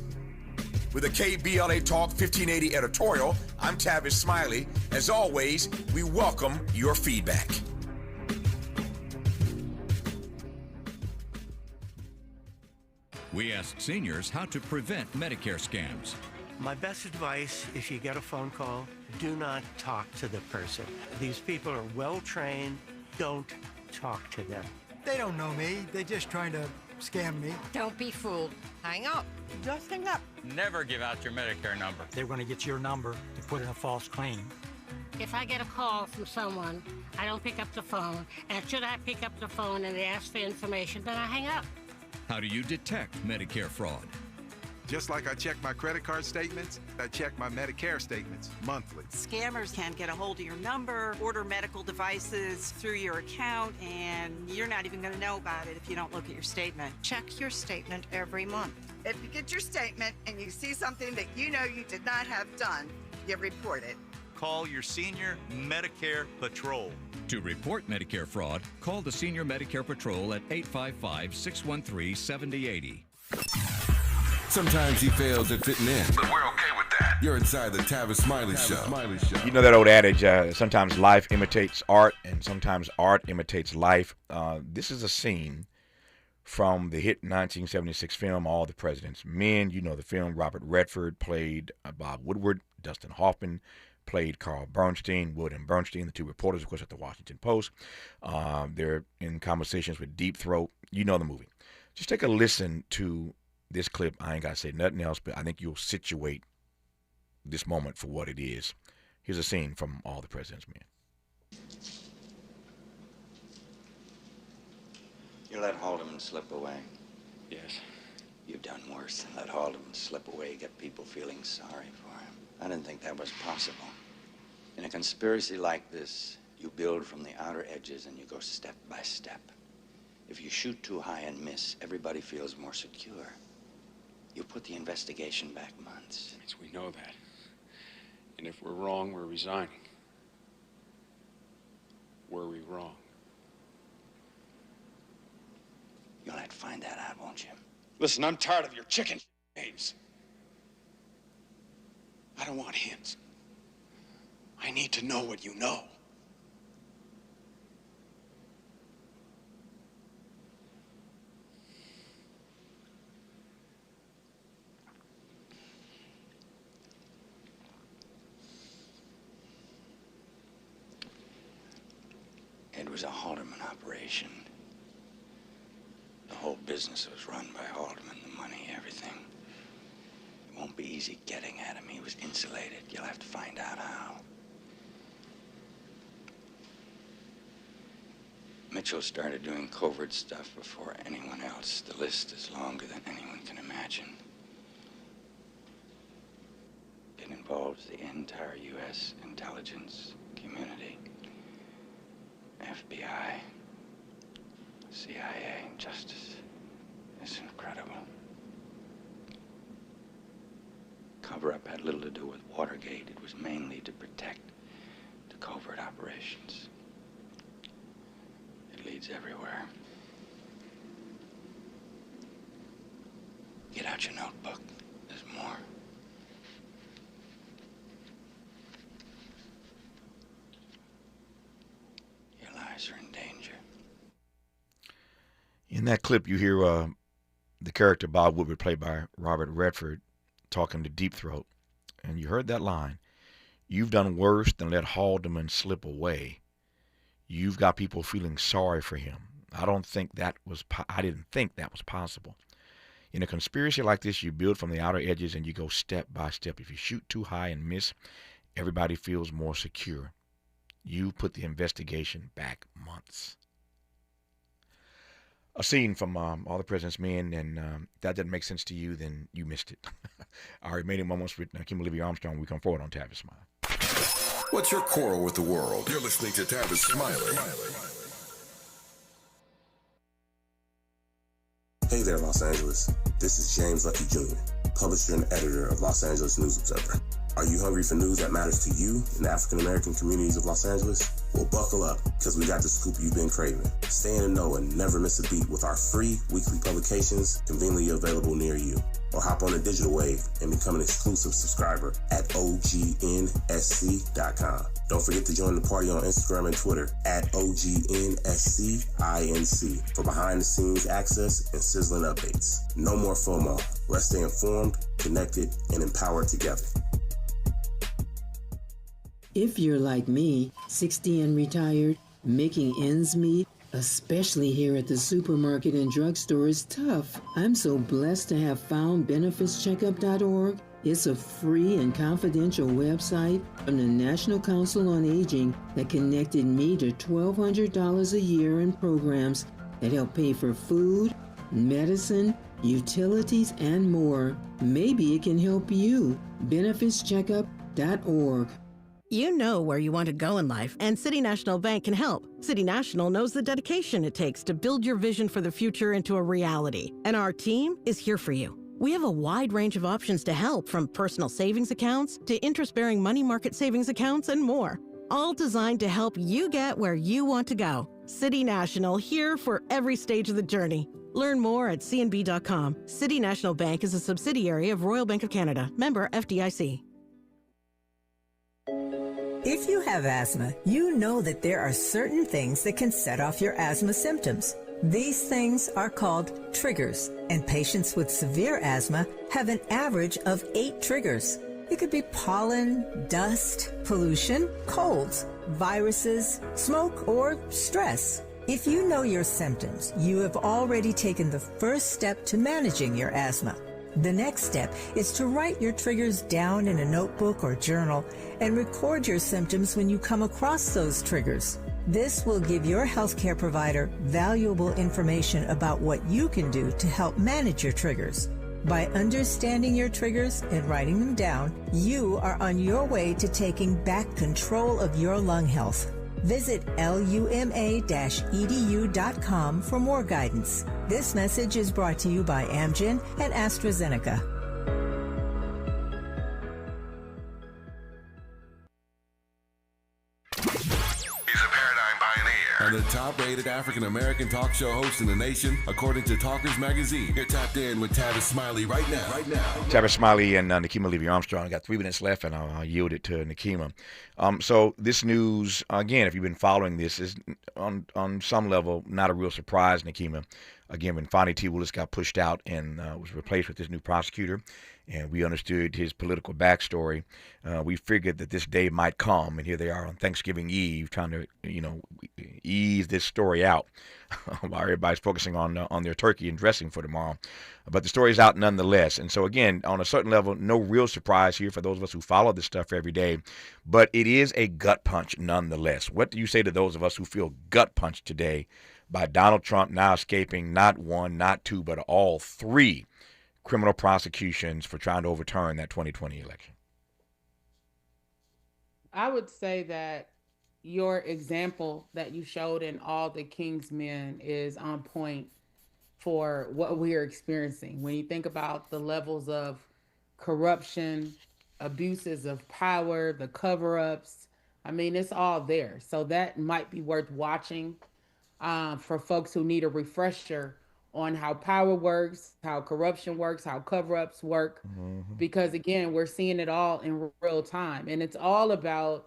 With a KBLA Talk 1580 editorial, I'm Tavis Smiley. As always, we welcome your feedback. We ask seniors how to prevent Medicare scams. My best advice, if you get a phone call, do not talk to the person. These people are well trained. Don't talk to them. They don't know me. They're just trying to scam me. Don't be fooled. Hang up. Just hang up. Never give out your Medicare number. They're going to get your number to put in a false claim. If I get a call from someone, I don't pick up the phone. And should I pick up the phone and they ask for information, then I hang up. How do you detect Medicare fraud? Just like I check my credit card statements, I check my Medicare statements monthly. Scammers can get a hold of your number, order medical devices through your account, and you're not even going to know about it if you don't look at your statement. Check your statement every month. If you get your statement and you see something that you know you did not have done, you report it. Call your Senior Medicare Patrol. To report Medicare fraud, call the Senior Medicare Patrol at 855-613-7080. Sometimes he fails at fitting in, but we're okay with that. You're inside the Tavis Smiley Show. You know that old adage, sometimes life imitates art and sometimes art imitates life. This is a scene from the hit 1976 film, All the President's Men. You know the film. Robert Redford played Bob Woodward. Dustin Hoffman played Carl Bernstein. Wood and Bernstein, the two reporters, of course, at the Washington Post. They're in conversations with Deep Throat. You know the movie. Just take a listen to this clip. I ain't got to say nothing else, but I think you'll situate this moment for what it is. Here's a scene from All the President's Men. You let Haldeman slip away. Yes. You've done worse than let Haldeman slip away, get people feeling sorry for him. I didn't think that was possible. In a conspiracy like this, you build from the outer edges and you go step by step. If you shoot too high and miss, everybody feels more secure. You put the investigation back months. Yes, we know that. And if we're wrong, we're resigning. Were we wrong? You'll have to find that out, won't you? Listen, I'm tired of your chicken games. I don't want hints. I need to know what you know. It was a Haldeman operation. The whole business was run by Haldeman, the money, everything. It won't be easy getting at him. He was insulated. You'll have to find out how. Mitchell started doing covert stuff before anyone else. The list is longer than anyone can imagine. It involves the entire U.S. intelligence community. FBI, CIA, Justice. It's incredible. Cover-up had little to do with Watergate. It was mainly to protect the covert operations. It leads everywhere. Get out your notebook. There's more. Your lives are in danger. In that clip, you hear the character Bob Woodward, played by Robert Redford, talking to Deep Throat. And you heard that line. You've done worse than let Haldeman slip away. You've got people feeling sorry for him. I didn't think that was possible. In a conspiracy like this, you build from the outer edges and you go step by step. If you shoot too high and miss, everybody feels more secure. You put the investigation back months. A scene from All the President's Men, and that doesn't make sense to you, then you missed it. Our remaining moments with Nekima Levy Armstrong. We come forward on Tavis Smiley. What's your quarrel with the world? You're listening to Tavis Smiley. Hey there, Los Angeles. This is James Lucky Jr., publisher and editor of Los Angeles News Observer. Are you hungry for news that matters to you in the African-American communities of Los Angeles? Well, buckle up, because we got the scoop you've been craving. Stay in the know and never miss a beat with our free weekly publications conveniently available near you. Or hop on the digital wave and become an exclusive subscriber at OGNSC.com. Don't forget to join the party on Instagram and Twitter at OGNSCINC for behind-the-scenes access and sizzling updates. No more FOMO. Let's stay informed, connected, and empowered together. If you're like me, 60 and retired, making ends meet, especially here at the supermarket and drugstore, is tough. I'm so blessed to have found benefitscheckup.org. It's a free and confidential website from the National Council on Aging that connected me to $1,200 a year in programs that help pay for food, medicine, utilities, and more. Maybe it can help you. benefitscheckup.org. You know where you want to go in life, and City National Bank can help. City National knows the dedication it takes to build your vision for the future into a reality, and our team is here for you. We have a wide range of options to help, from personal savings accounts to interest-bearing money market savings accounts and more, all designed to help you get where you want to go. City National, here for every stage of the journey. Learn more at cnb.com. City National Bank is a subsidiary of Royal Bank of Canada, member FDIC. If you have asthma, you know that there are certain things that can set off your asthma symptoms. These things are called triggers, and patients with severe asthma have an average of 8 triggers. It could be pollen, dust, pollution, colds, viruses, smoke, or stress. If you know your symptoms, you have already taken the first step to managing your asthma. The next step is to write your triggers down in a notebook or journal and record your symptoms when you come across those triggers. This will give your healthcare provider valuable information about what you can do to help manage your triggers. By understanding your triggers and writing them down, you are on your way to taking back control of your lung health. Visit luma-edu.com for more guidance. This message is brought to you by Amgen and AstraZeneca. And the top-rated African-American talk show host in the nation, according to Talkers Magazine. You're tapped in with Tavis Smiley right now. Tavis Smiley and Nekima Levy Armstrong. I got 3 minutes left, and I'll yield it to Nekima. So this news, again, if you've been following this, is on some level not a real surprise, Nekima. Again, when Fonnie T. Willis got pushed out and was replaced with this new prosecutor, and we understood his political backstory, we figured that this day might come, and here they are on Thanksgiving Eve trying to, ease this story out while everybody's focusing on their turkey and dressing for tomorrow. But the story's out nonetheless. And so, again, on a certain level, no real surprise here for those of us who follow this stuff every day, but it is a gut punch nonetheless. What do you say to those of us who feel gut punched today by Donald Trump now escaping not 1, not 2, but all 3 criminal prosecutions for trying to overturn that 2020 election? I would say that your example that you showed in all the King's Men is on point for what we are experiencing. When you think about the levels of corruption, abuses of power, the cover-ups, I mean, it's all there. So that might be worth watching for folks who need a refresher on how power works, how corruption works, how cover-ups work. Mm-hmm. Because again, we're seeing it all in real time. And it's all about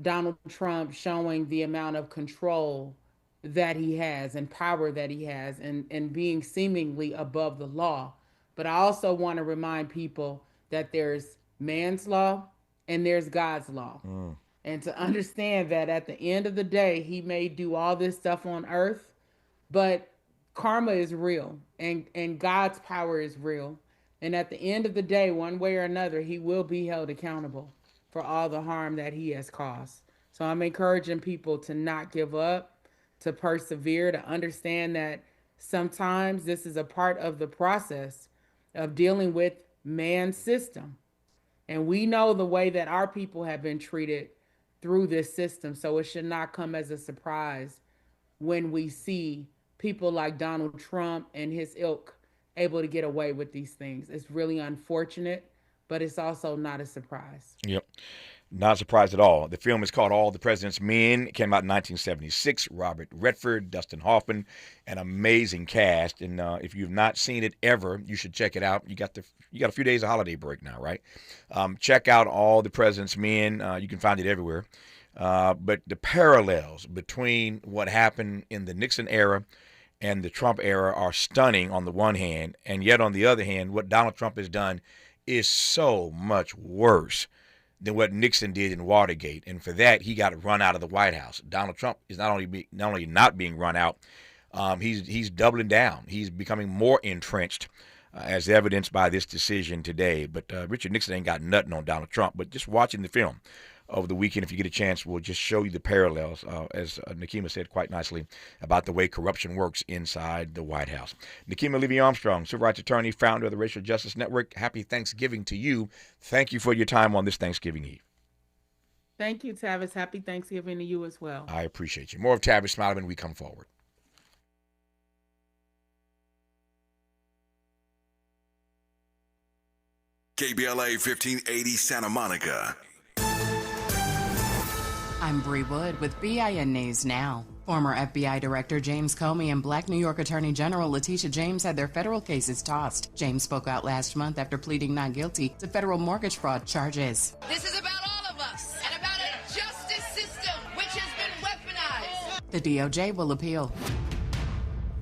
Donald Trump showing the amount of control that he has and power that he has and being seemingly above the law. But I also want to remind people that there's man's law and there's God's law. And to understand that at the end of the day, he may do all this stuff on earth, but karma is real and God's power is real. And at the end of the day, one way or another, he will be held accountable for all the harm that he has caused. So I'm encouraging people to not give up, to persevere, to understand that sometimes this is a part of the process of dealing with man's system. And we know the way that our people have been treated through this system. So it should not come as a surprise when we see people like Donald Trump and his ilk able to get away with these things. It's really unfortunate, but it's also not a surprise. Yep. Not surprised at all. The film is called All the President's Men. It came out in 1976. Robert Redford, Dustin Hoffman, an amazing cast. And if you've not seen it ever, you should check it out. You got a few days of holiday break now, right? Check out All the President's Men. You can find it everywhere. But the parallels between what happened in the Nixon era and the Trump era are stunning on the one hand, and yet on the other hand, what Donald Trump has done is so much worse than what Nixon did in Watergate, and for that he got run out of the White House. Donald Trump is not only not being run out, he's doubling down. He's becoming more entrenched, as evidenced by this decision today. But Richard Nixon ain't got nothing on Donald Trump. But just watching the film over the weekend, if you get a chance, we'll just show you the parallels, as Nekima said quite nicely, about the way corruption works inside the White House. Nekima Levy Armstrong, civil rights attorney, founder of the Racial Justice Network. Happy Thanksgiving to you. Thank you for your time on this Thanksgiving Eve. Thank you, Tavis. Happy Thanksgiving to you as well. I appreciate you. More of Tavis Smiley when we come forward. KBLA 1580 Santa Monica. I'm Bree Wood with BIN News Now. Former FBI Director James Comey and Black New York Attorney General Letitia James had their federal cases tossed. James spoke out last month after pleading not guilty to federal mortgage fraud charges. This is about all of us and about a justice system which has been weaponized. The DOJ will appeal.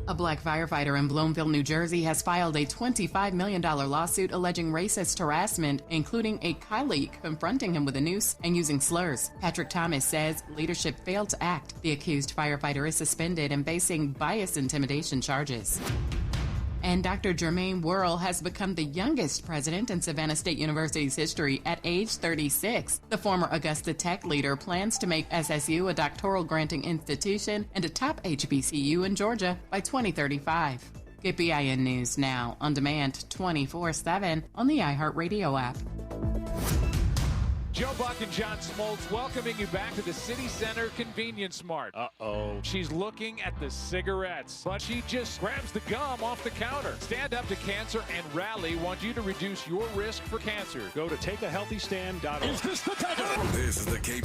A black firefighter in Bloomfield, New Jersey has filed a $25 million lawsuit alleging racist harassment, including a colleague confronting him with a noose and using slurs. Patrick Thomas says leadership failed to act. The accused firefighter is suspended and facing bias intimidation charges. And Dr. Jermaine Worrell has become the youngest president in Savannah State University's history at age 36. The former Augusta Tech leader plans to make SSU a doctoral granting institution and a top HBCU in Georgia by 2035. Get BIN News Now on demand 24/7 on the iHeartRadio app. Joe Buck and John Smoltz welcoming you back to the City Center Convenience Mart. Uh-oh. She's looking at the cigarettes, but she just grabs the gum off the counter. Stand Up to Cancer and Rally want you to reduce your risk for cancer. Go to takeahealthystand.org. Is this the Tiger? This is the KB.